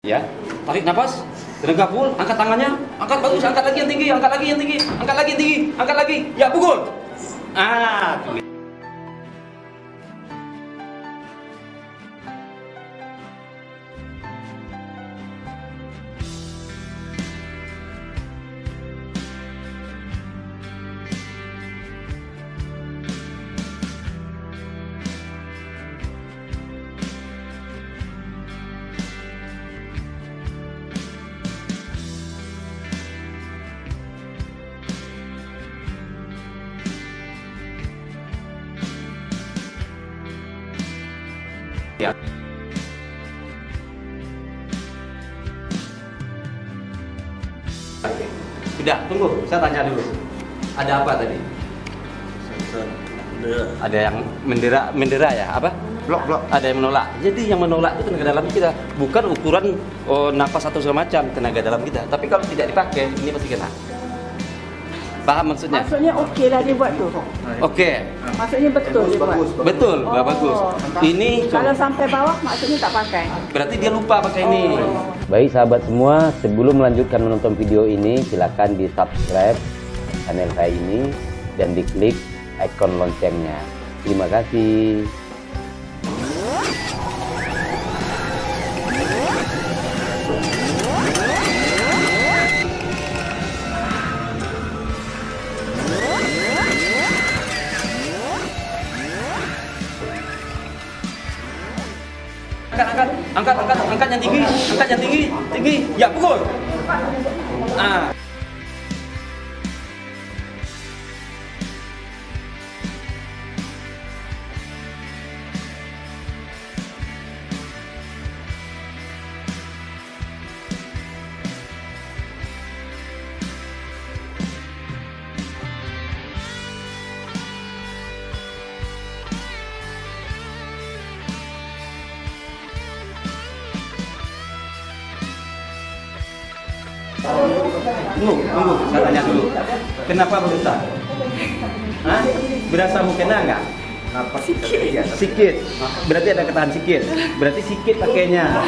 Ya, tarik nafas, tenaga full, angkat tangannya, angkat bagus, angkat lagi yang tinggi, angkat lagi yang tinggi, angkat lagi yang tinggi, angkat lagi, ya pukul. Ya. Sudah, tunggu, saya tanya dulu. Ada apa tadi? Ada yang mendera ya, apa? Blok. Ada yang menolak. Jadi yang menolak itu tenaga dalam kita, bukan ukuran napas atau segala macam tenaga dalam kita. Tapi kalau tidak dipakai, ini pasti kena. Paham maksudnya? Maksudnya okey lah dia buat tu. Okey. Maksudnya betul dia buat. Betul, bagus. Ini Kalau sampai bawah maksudnya tak pakai. berarti dia lupa pakai ini. Baik sahabat semua, sebelum melanjutkan menonton video ini, silakan di subscribe channel saya ini dan diklik ikon loncengnya. Terima kasih. Angkat yang tinggi, ya pukul. Tunggu, saya tanya dulu. Kenapa berusaha? Hah? Berasa mau kena nggak? Sikit. Berarti ada ketahan sikit. Berarti sikit pakainya.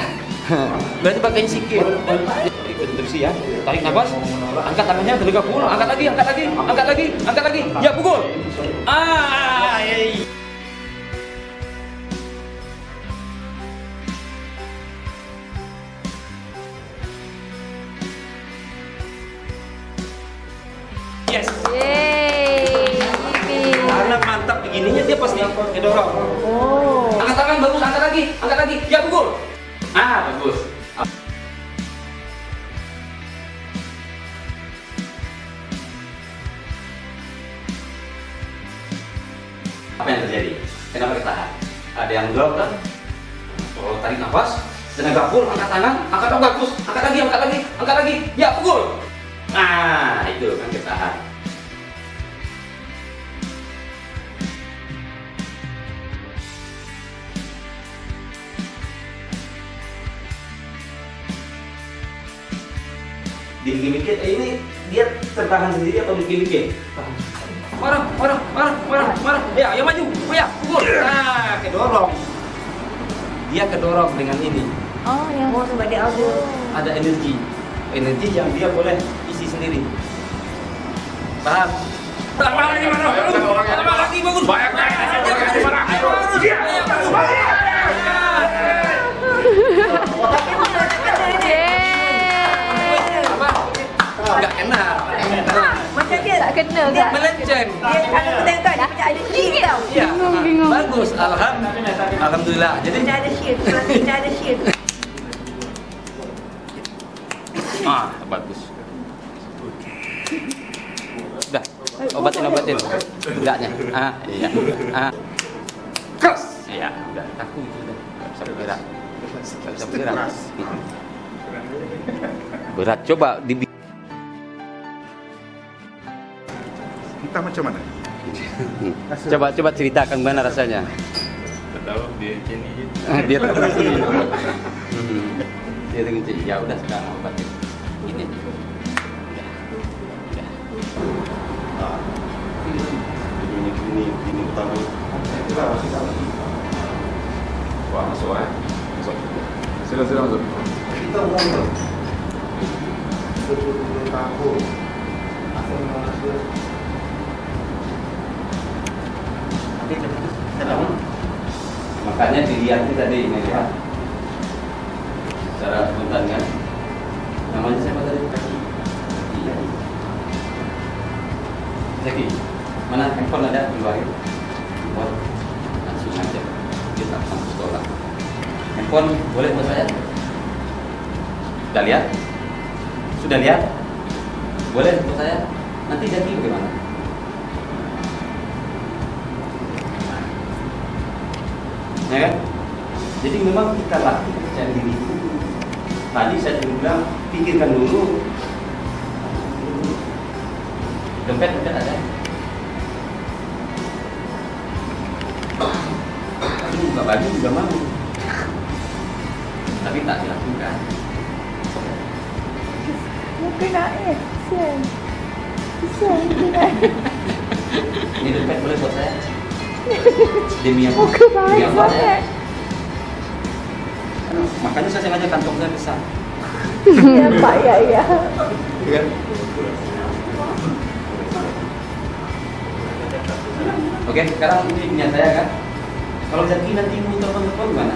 Berarti pakainya sikit. Terus ya, tarik nafas, angkat tangannya, tenaga full, angkat lagi, ya pukul. Yes. Yeay. Karena mantap begininya dia pasti kedorong. Oh. Angkat tangan bagus, angkat lagi, ya pukul. Bagus. Apa yang terjadi? Kenapa ketahan? Ada yang drop kan? Oh, tarik nafas, tenaga full, angkat tangan, angkat bagus, angkat lagi, ya pukul. Itu kan ketahan. Dikit-dikit ini dia tertahan sendiri atau dikit-dikit? Marah. Ya, maju. Ya, pukul. Kedorong. Dia kedorong dengan ini. Oh, yang sebab dia Ada energi yang dia boleh isi sendiri. Paham? Tambah lagi bagus. Banyak. Enggak kena. macam dia tak kena kan? Melenceng. Dia kalau kita tengok dia macam ada shield tau. Ya, bagus. Alhamdulillah. Jadi Macam ada shield. Macam ada shield. bagus. Sudah. Obatin. Enggaknya. Iya. Keras. Iya, udah. Kaku itu udah. Enggak bisa bergerak. Berat. Coba Entah macam mana. Coba ceritakan mana rasanya. Tahu dia sini je. Dia tak berhenti. Dia terkunci. Ya udah sekarang obatin. Ini. Ini pertama. Wah, masuk. Sila masuk. Betul, betul. 70 tahun. Asal mengatur. Makanya dilihat tadi ini ya. Secara spontan kan. Namanya siapa tadi? Iya. Zaki, mana handphone ada keluarin? Buat langsung aja. Kita sampai sekolah. Handphone boleh buat saya? Sudah lihat? Sudah lihat? Boleh buat saya? Nanti Zaki bagaimana? Ya kan? Jadi memang kita latih percaya diri itu. Tadi saya bilang pikirkan dulu. Dompet ada. Tapi buka baju juga mau. Tapi tak dilakukan. Mungkin naik. Kesian. Ini dompet boleh buat saya? Demi apa? Muka baik Demi apa? banget. Makanya saya sengaja kantong saya besar. Ya Pak, ya. Iya. Oke, sekarang ini punya saya kan. Kalau Zaki nanti mau telepon gimana?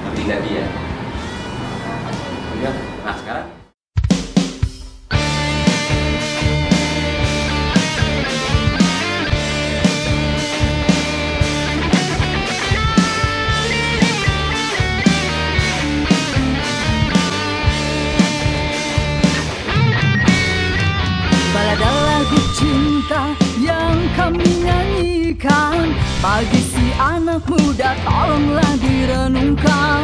Nanti Zaki ya. Nah sekarang. Balada lagu cinta yang kami nyanyikan, bagi si anak muda tolonglah direnungkan.